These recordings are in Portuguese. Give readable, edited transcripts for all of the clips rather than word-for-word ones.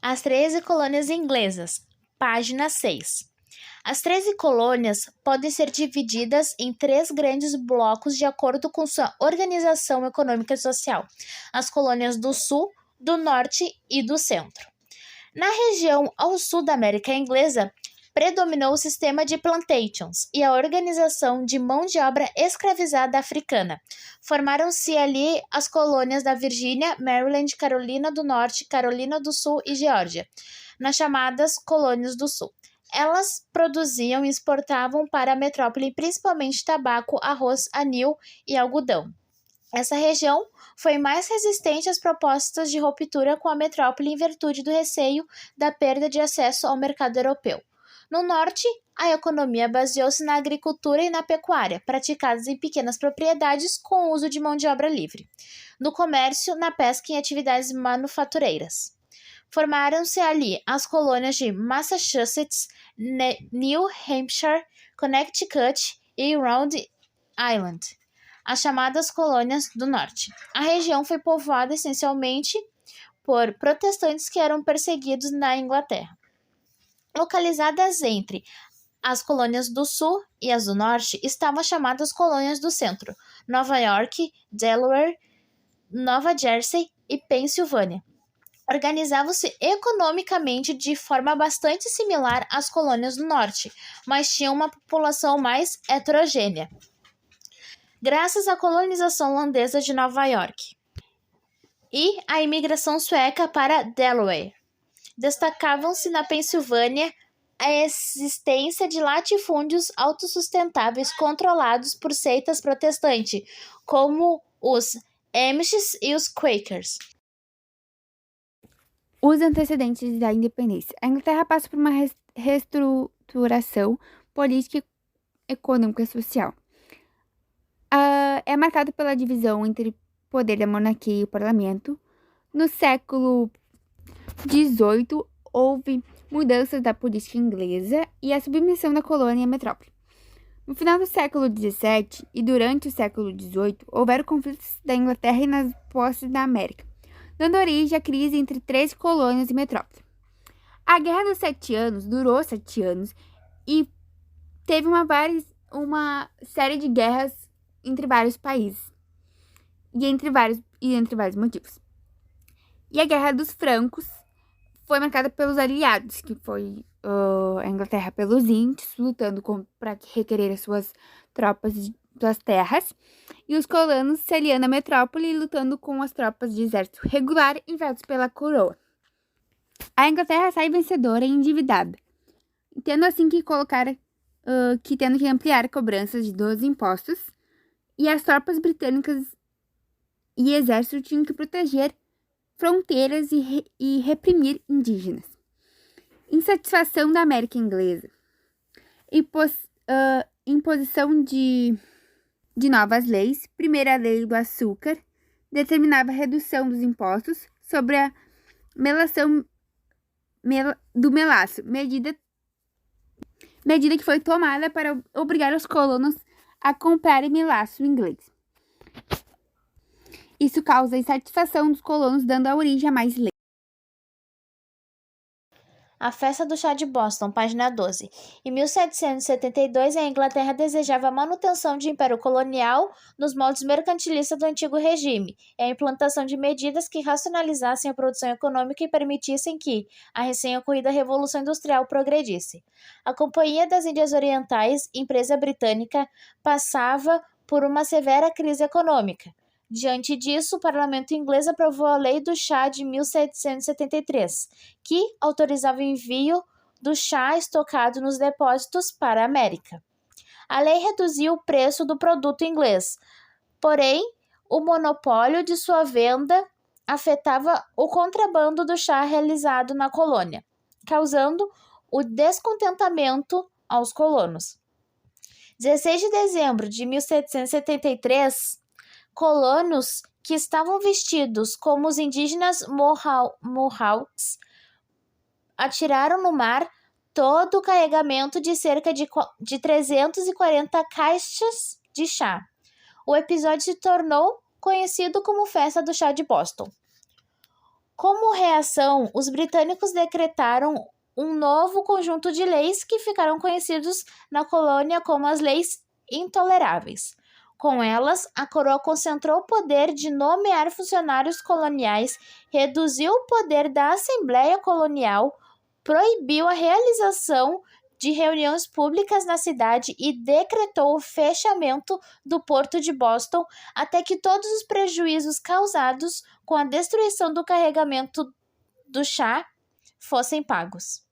As 13 colônias inglesas, página 6. As 13 colônias podem ser divididas em 3 grandes blocos de acordo com sua organização econômica e social: as colônias do Sul, do Norte e do Centro. Na região ao sul da América Inglesa, predominou o sistema de plantations e a organização de mão de obra escravizada africana. Formaram-se ali as colônias da Virgínia, Maryland, Carolina do Norte, Carolina do Sul e Geórgia, nas chamadas colônias do Sul. Elas produziam e exportavam para a metrópole principalmente tabaco, arroz, anil e algodão. Essa região foi mais resistente às propostas de ruptura com a metrópole em virtude do receio da perda de acesso ao mercado europeu. No norte, a economia baseou-se na agricultura e na pecuária, praticadas em pequenas propriedades com o uso de mão de obra livre. No comércio, na pesca e em atividades manufatureiras. Formaram-se ali as colônias de Massachusetts, New Hampshire, Connecticut e Rhode Island, as chamadas colônias do norte. A região foi povoada essencialmente por protestantes que eram perseguidos na Inglaterra. Localizadas entre as colônias do sul e as do norte, estavam as chamadas colônias do centro: Nova York, Delaware, Nova Jersey e Pensilvânia. Organizavam-se economicamente de forma bastante similar às colônias do norte, mas tinham uma população mais heterogênea, graças à colonização holandesa de Nova York e à imigração sueca para Delaware. Destacavam-se na Pensilvânia a existência de latifúndios autossustentáveis controlados por seitas protestantes, como os Amish e os Quakers. Os antecedentes da independência. A Inglaterra passa por uma reestruturação política, econômica e social. É marcado pela divisão entre o poder da monarquia e o parlamento. No século XVIII, houve mudanças da política inglesa e a submissão da colônia à metrópole. No final do século XVII e durante o século XVIII, houveram conflitos da Inglaterra e nas posses da América, dando origem à crise entre 13 colônias e metrópole. A Guerra dos 7 Anos durou 7 anos e teve uma série de guerras entre vários países e entre vários motivos. E a Guerra dos Francos foi marcada pelos aliados, que foi a Inglaterra pelos índios, lutando para requerer as suas tropas das terras, e os colonos se aliando à metrópole e lutando com as tropas de exército regular enviados pela coroa. A Inglaterra sai vencedora e endividada, tendo assim tendo que ampliar cobranças dos impostos, e as tropas britânicas e exército tinham que proteger fronteiras e reprimir indígenas. Insatisfação da América Inglesa. Imposição de novas leis. Primeira lei do açúcar determinava a redução dos impostos sobre a melação do melaço, medida que foi tomada para obrigar os colonos a comprarem melaço inglês. Isso causa a insatisfação dos colonos, dando a origem a mais leis. A Festa do Chá de Boston, página 12. Em 1772, a Inglaterra desejava a manutenção de império colonial nos moldes mercantilistas do antigo regime e a implantação de medidas que racionalizassem a produção econômica e permitissem que a recém-ocorrida Revolução Industrial progredisse. A Companhia das Índias Orientais, empresa britânica, passava por uma severa crise econômica. Diante disso, o parlamento inglês aprovou a Lei do Chá de 1773, que autorizava o envio do chá estocado nos depósitos para a América. A lei reduziu o preço do produto inglês, porém, o monopólio de sua venda afetava o contrabando do chá realizado na colônia, causando o descontentamento aos colonos. 16 de dezembro de 1773, colonos que estavam vestidos como os indígenas Mohawks atiraram no mar todo o carregamento de cerca de 340 caixas de chá. O episódio se tornou conhecido como Festa do Chá de Boston. Como reação, os britânicos decretaram um novo conjunto de leis que ficaram conhecidos na colônia como as Leis Intoleráveis. Com elas, a coroa concentrou o poder de nomear funcionários coloniais, reduziu o poder da Assembleia Colonial, proibiu a realização de reuniões públicas na cidade e decretou o fechamento do porto de Boston até que todos os prejuízos causados com a destruição do carregamento do chá fossem pagos.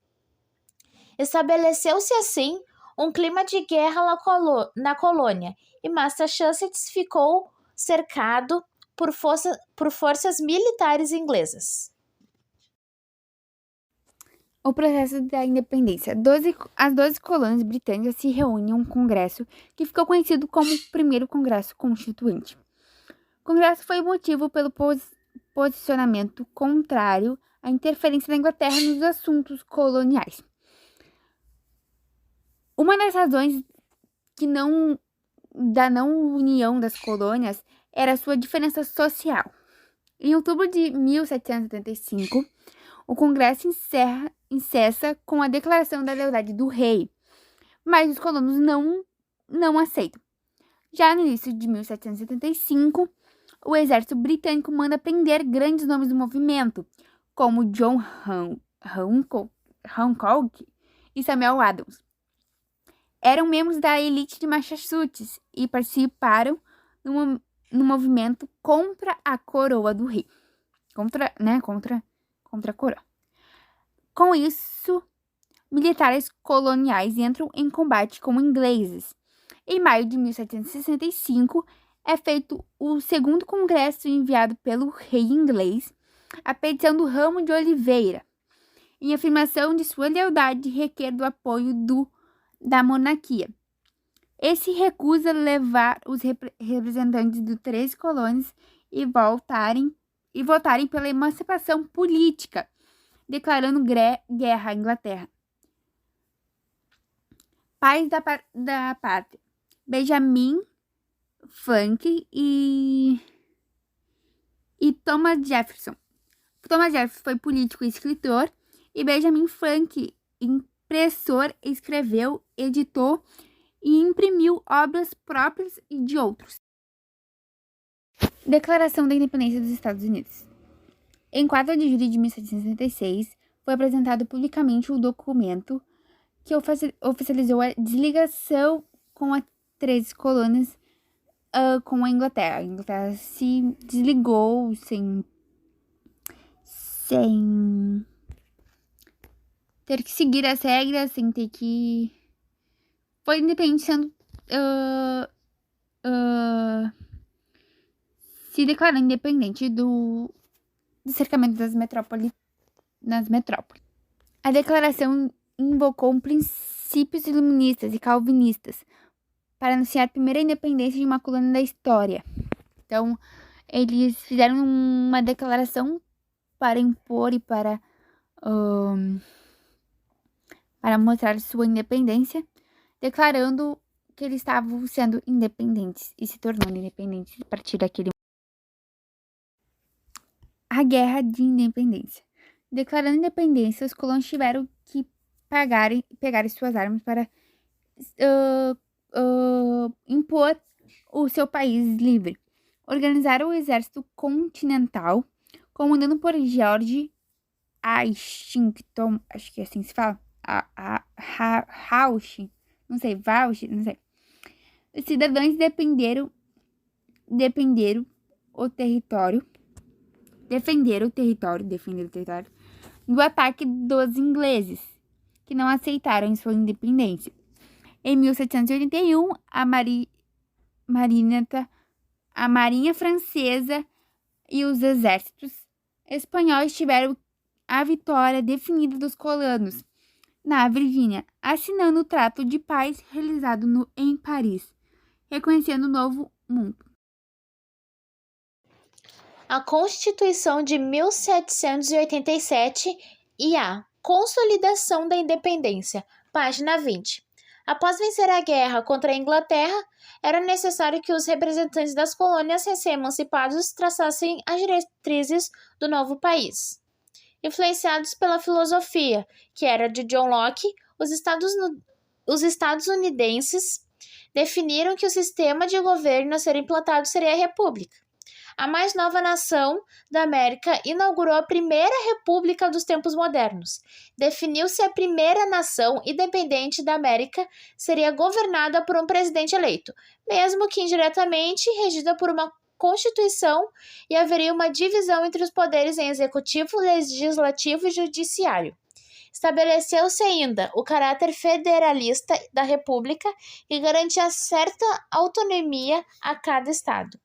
Estabeleceu-se assim um clima de guerra na colônia e Massachusetts ficou cercado por forças militares inglesas. O processo da independência. As 12 colônias britânicas se reúnem em um congresso que ficou conhecido como o Primeiro Congresso Constituinte. O congresso foi motivo pelo posicionamento contrário à interferência da Inglaterra nos assuntos coloniais. Uma das razões da não união das colônias era a sua diferença social. Em outubro de 1775, o Congresso incessa com a declaração da lealdade do rei, mas os colonos não aceitam. Já no início de 1775, o exército britânico manda prender grandes nomes do movimento, como John Hancock e Samuel Adams. Eram membros da elite de Massachusetts e participaram no movimento contra a coroa do rei. Contra a coroa. Com isso, militares coloniais entram em combate com ingleses. Em maio de 1765, é feito o segundo congresso enviado pelo rei inglês, a petição do Ramo de Oliveira, em afirmação de sua lealdade requer do apoio da monarquia. Esse recusa levar os representantes de 13 colônias e votarem pela emancipação política, declarando guerra à Inglaterra. Pais da pátria: Benjamin Franklin e Thomas Jefferson. Thomas Jefferson foi político e escritor, e Benjamin Franklin, impressor, escreveu, editou e imprimiu obras próprias e de outros. Declaração da Independência dos Estados Unidos. Em 4 de julho de 1776, foi apresentado publicamente o documento que oficializou a desligação com as 13 colônias com a Inglaterra. A Inglaterra se desligou sem ter que seguir as regras, sem ter que... Foi independente sendo... se declarando independente do cercamento das metrópoles. A declaração invocou princípios iluministas e calvinistas para anunciar a primeira independência de uma colônia da história. Então, eles fizeram uma declaração para impor e para mostrar sua independência, declarando que eles estavam sendo independentes e se tornando independentes a partir daquele momento. A Guerra de Independência. Declarando independência, os colonos tiveram que pegar suas armas para impor o seu país livre. Organizaram o exército continental, comandado por George Washington, acho que assim se fala, Vauch, não sei. Os cidadãos defenderam o território do ataque dos ingleses, que não aceitaram sua independência. Em 1781, a Marinha Francesa e os exércitos espanhóis tiveram a vitória definida dos colonos na Virgínia, assinando o Trato de Paz realizado em Paris, reconhecendo o Novo Mundo. A Constituição de 1787 e a Consolidação da Independência, página 20. Após vencer a guerra contra a Inglaterra, era necessário que os representantes das colônias recém-emancipados traçassem as diretrizes do novo país. Influenciados pela filosofia, que era de John Locke, os estadunidenses definiram que o sistema de governo a ser implantado seria a República. A mais nova nação da América inaugurou a primeira república dos tempos modernos. Definiu-se a primeira nação independente da América seria governada por um presidente eleito, mesmo que indiretamente regida por uma Constituição, e haveria uma divisão entre os poderes em executivo, legislativo e judiciário. Estabeleceu-se ainda o caráter federalista da República, que garantia certa autonomia a cada estado.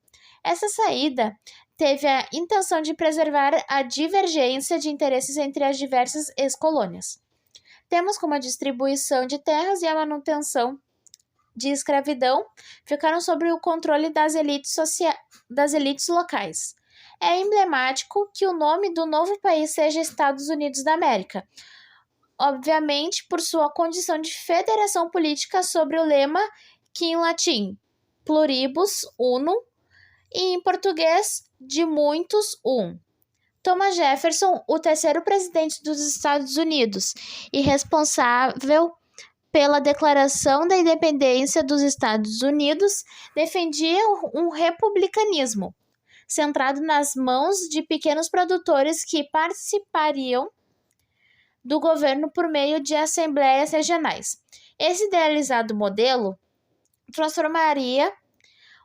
Essa saída teve a intenção de preservar a divergência de interesses entre as diversas ex-colônias. Temas como a distribuição de terras e a manutenção de escravidão ficaram sob o controle das elites locais. É emblemático que o nome do novo país seja Estados Unidos da América, obviamente por sua condição de federação política sobre o lema que em latim pluribus unum e em português de muitos um. Thomas Jefferson, o terceiro presidente dos Estados Unidos e responsável pela Declaração da Independência dos Estados Unidos, defendia um republicanismo centrado nas mãos de pequenos produtores que participariam do governo por meio de assembleias regionais. Esse idealizado modelo transformaria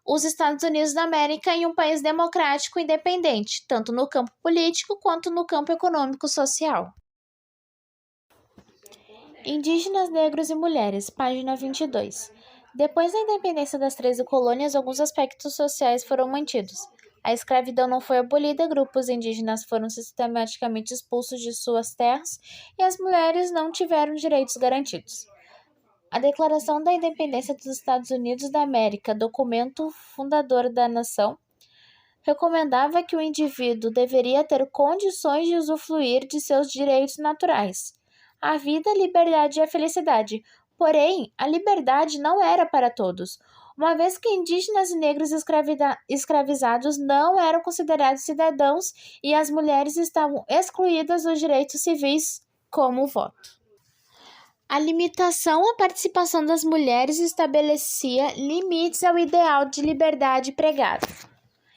os Estados Unidos da América em um país democrático e independente, tanto no campo político quanto no campo econômico-social. Indígenas, negros e mulheres, página 22. Depois da independência das 13 colônias, alguns aspectos sociais foram mantidos. A escravidão não foi abolida, grupos indígenas foram sistematicamente expulsos de suas terras e as mulheres não tiveram direitos garantidos. A Declaração da Independência dos Estados Unidos da América, documento fundador da nação, recomendava que o indivíduo deveria ter condições de usufruir de seus direitos naturais, a vida, a liberdade e a felicidade. Porém, a liberdade não era para todos, uma vez que indígenas e negros escravizados não eram considerados cidadãos e as mulheres estavam excluídas dos direitos civis, como o voto. A limitação à participação das mulheres estabelecia limites ao ideal de liberdade pregado.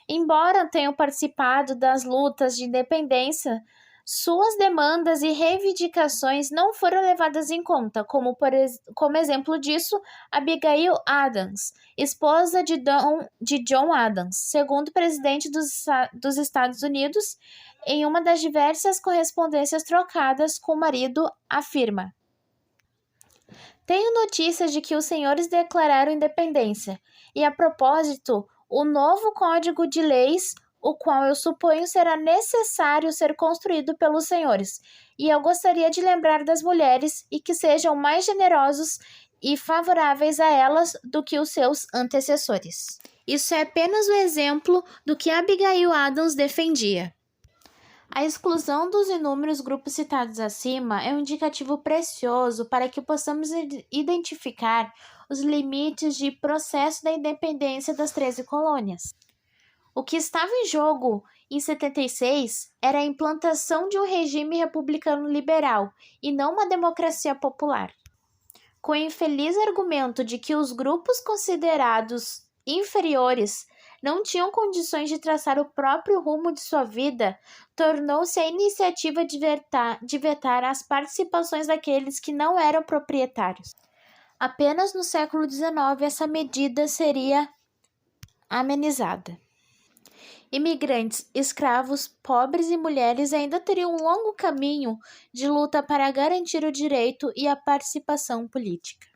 Embora tenham participado das lutas de independência, suas demandas e reivindicações não foram levadas em conta, como exemplo disso, Abigail Adams, esposa de John Adams, segundo presidente dos Estados Unidos, em uma das diversas correspondências trocadas com o marido, afirma: "Tenho notícias de que os senhores declararam independência, e a propósito, o novo Código de Leis, o qual eu suponho será necessário ser construído pelos senhores, e eu gostaria de lembrar das mulheres e que sejam mais generosos e favoráveis a elas do que os seus antecessores." Isso é apenas um exemplo do que Abigail Adams defendia. A exclusão dos inúmeros grupos citados acima é um indicativo precioso para que possamos identificar os limites de processo da independência das 13 colônias. O que estava em jogo em 76 era a implantação de um regime republicano liberal e não uma democracia popular. Com o infeliz argumento de que os grupos considerados inferiores não tinham condições de traçar o próprio rumo de sua vida, tornou-se a iniciativa de vetar as participações daqueles que não eram proprietários. Apenas no século XIX essa medida seria amenizada. Imigrantes, escravos, pobres e mulheres ainda teriam um longo caminho de luta para garantir o direito e a participação política.